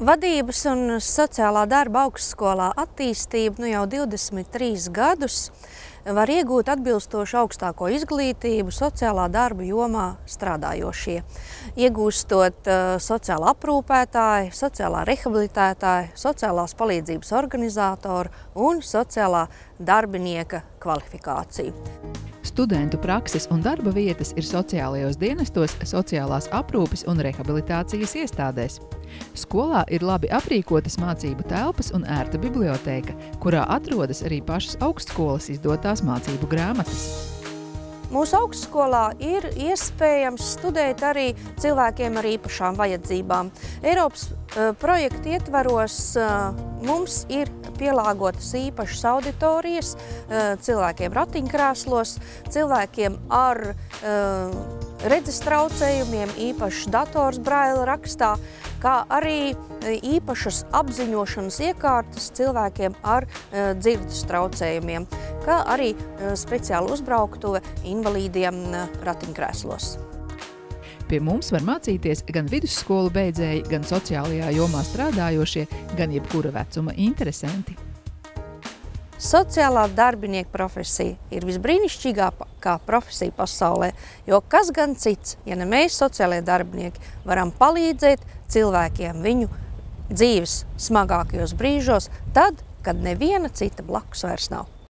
Vadības un sociālā darba augstskolā attīstību jau 23 gadus var iegūt atbilstoši augstāko izglītību sociālā darba jomā strādājošie. Iegūstot sociāla aprūpētāja, sociālā rehabilitētāja, sociālās palīdzības organizātora un sociālā darbinieka kvalifikāciju. Studentu prakses un darba vietas ir sociālajos dienestos, sociālās aprūpes un rehabilitācijas iestādēs. Skolā ir labi aprīkotas mācību telpas un ērta bibliotēka, kurā atrodas arī pašas augstskolas izdotās mācību grāmatas. Mūsu augstskolā ir iespējams studēt arī cilvēkiem ar īpašām vajadzībām. Eiropas projekta ietvaros mums ir pielāgotas īpašas auditorijas cilvēkiem ratiņkrēslos, cilvēkiem ar redzes traucējumiem, īpašs dators braila rakstā, kā arī īpašas apziņošanas iekārtas cilvēkiem ar dzirdes traucējumiem, kā arī speciāla uzbrauktuve invalīdiem ratiņkrēslos. Pie mums var mācīties gan vidusskolu beidzēji, gan sociālajā jomā strādājošie, gan jebkura vecuma interesanti. Sociālā darbinieka profesija ir visbrīnišķīgākā profesija pasaulē, jo kas gan cits, ja ne mēs, sociālie darbinieki, varam palīdzēt cilvēkiem viņu dzīves smagākajos brīžos, tad, kad neviena cita blakus vairs nav.